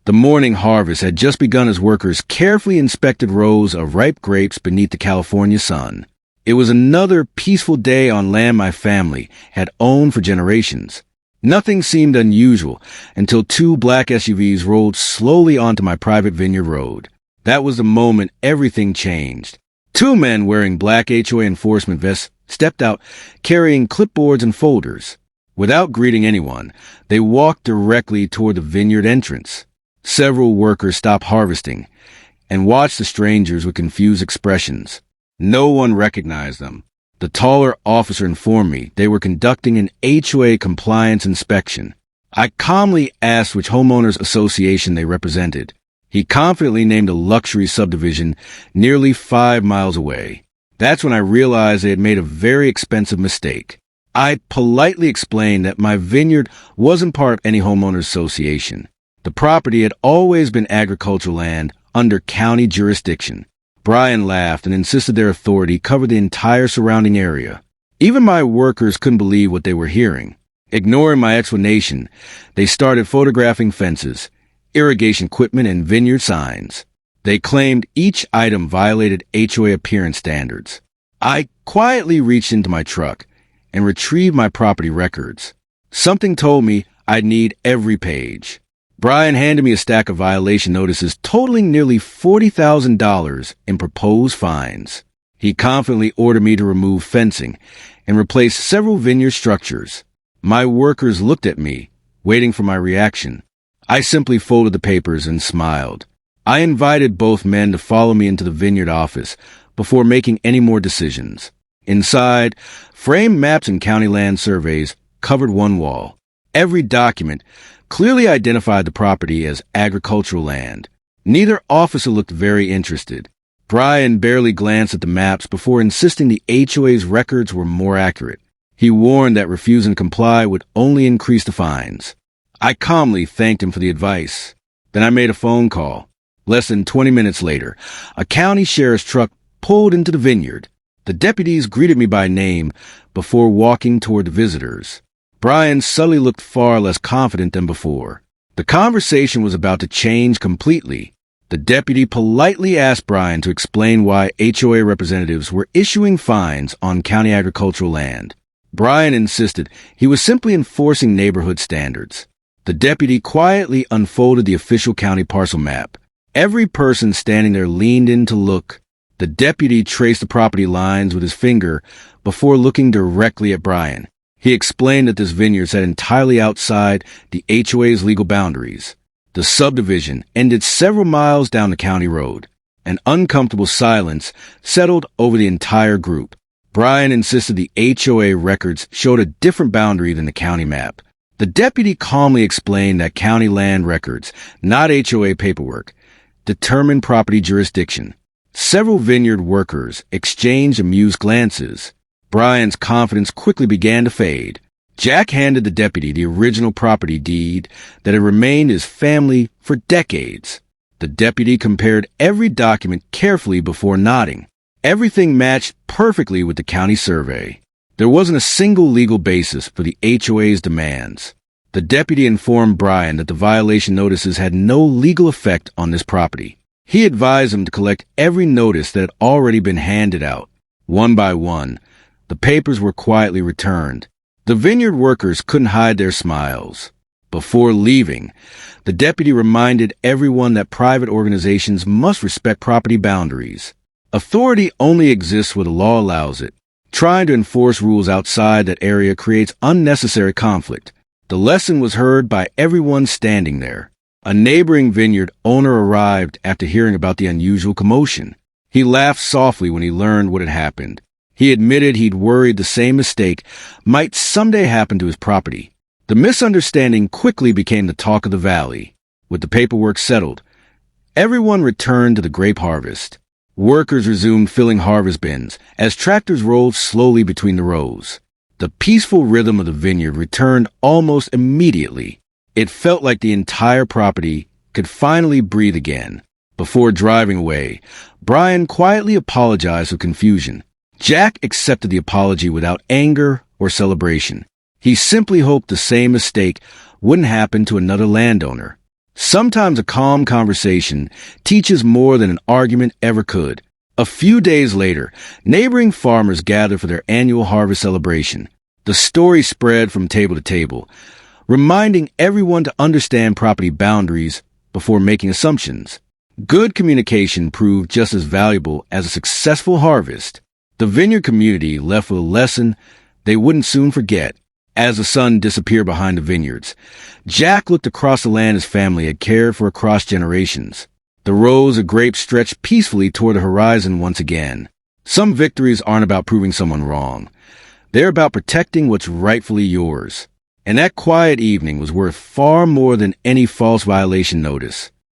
The morning harvest had just begun as workers carefully inspected rows of ripe grapes beneath the California sun. It was another peaceful day on land my family had owned for generations. Nothing seemed unusual until two black SUVs rolled slowly onto my private vineyard road. That was the moment everything changed. Two men wearing black HOA enforcement vests stepped out, carrying clipboards and folders. Without greeting anyone, they walked directly toward the vineyard entrance. Several workers stopped harvesting and watched the strangers with confused expressions. No one recognized them. The taller officer informed me they were conducting an HOA compliance inspection. I calmly asked which homeowners association they represented. He confidently named a luxury subdivision nearly 5 miles away. That's when I realized they had made a very expensive mistake. I politely explained that my vineyard wasn't part of any homeowners association. The property had always been agricultural land under county jurisdiction. Brian laughed and insisted their authority covered the entire surrounding area. Even my workers couldn't believe what they were hearing. Ignoring my explanation, they started photographing fences, irrigation equipment, and vineyard signs. They claimed each item violated HOA appearance standards. I quietly reached into my truck and retrieved my property records. Something told me I'd need every page. Brian handed me a stack of violation notices totaling nearly $40,000 in proposed fines. He confidently ordered me to remove fencing and replace several vineyard structures. My workers looked at me, waiting for my reaction. I simply folded the papers and smiled. I invited both men to follow me into the vineyard office before making any more decisions. Inside, framed maps and county land surveys covered one wall. Every document clearly identified the property as agricultural land. Neither officer looked very interested. Brian barely glanced at the maps before insisting the HOA's records were more accurate. He warned that refusing to comply would only increase the fines. I calmly thanked him for the advice. Then I made a phone call. Less than 20 minutes later, a county sheriff's truck pulled into the vineyard. The deputies greeted me by name before walking toward the visitors. Brian suddenly looked far less confident than before. The conversation was about to change completely. The deputy politely asked Brian to explain why HOA representatives were issuing fines on county agricultural land. Brian insisted he was simply enforcing neighborhood standards. The deputy quietly unfolded the official county parcel map. Every person standing there leaned in to look. The deputy traced the property lines with his finger before looking directly at Brian. He explained that this vineyard sat entirely outside the HOA's legal boundaries. The subdivision ended several miles down the county road. An uncomfortable silence settled over the entire group. Brian insisted the HOA records showed a different boundary than the county map. The deputy calmly explained that county land records, not HOA paperwork, determined property jurisdiction. Several vineyard workers exchanged amused glances. Brian's confidence quickly began to fade. Jack handed the deputy the original property deed that had remained his family for decades. The deputy compared every document carefully before nodding. Everything matched perfectly with the county survey. There wasn't a single legal basis for the HOA's demands. The deputy informed Brian that the violation notices had no legal effect on this property. He advised him to collect every notice that had already been handed out. One by one, the papers were quietly returned. The vineyard workers couldn't hide their smiles. Before leaving, the deputy reminded everyone that private organizations must respect property boundaries. Authority only exists where the law allows it. Trying to enforce rules outside that area creates unnecessary conflict. The lesson was heard by everyone standing there. A neighboring vineyard owner arrived after hearing about the unusual commotion. He laughed softly when he learned what had happened. He admitted he'd worried the same mistake might someday happen to his property. The misunderstanding quickly became the talk of the valley. With the paperwork settled, everyone returned to the grape harvest. Workers resumed filling harvest bins as tractors rolled slowly between the rows. The peaceful rhythm of the vineyard returned almost immediately. It felt like the entire property could finally breathe again. Before driving away, Brian quietly apologized for confusion. Jack accepted the apology without anger or celebration. He simply hoped the same mistake wouldn't happen to another landowner. Sometimes a calm conversation teaches more than an argument ever could. A few days later, neighboring farmers gathered for their annual harvest celebration. The story spread from table to table, reminding everyone to understand property boundaries before making assumptions. Good communication proved just as valuable as a successful harvest. The vineyard community left with a lesson they wouldn't soon forget. As the sun disappeared behind the vineyards, Jack looked across the land his family had cared for across generations. The rows of grapes stretched peacefully toward the horizon once again. Some victories aren't about proving someone wrong. They're about protecting what's rightfully yours. And that quiet evening was worth far more than any false violation notice.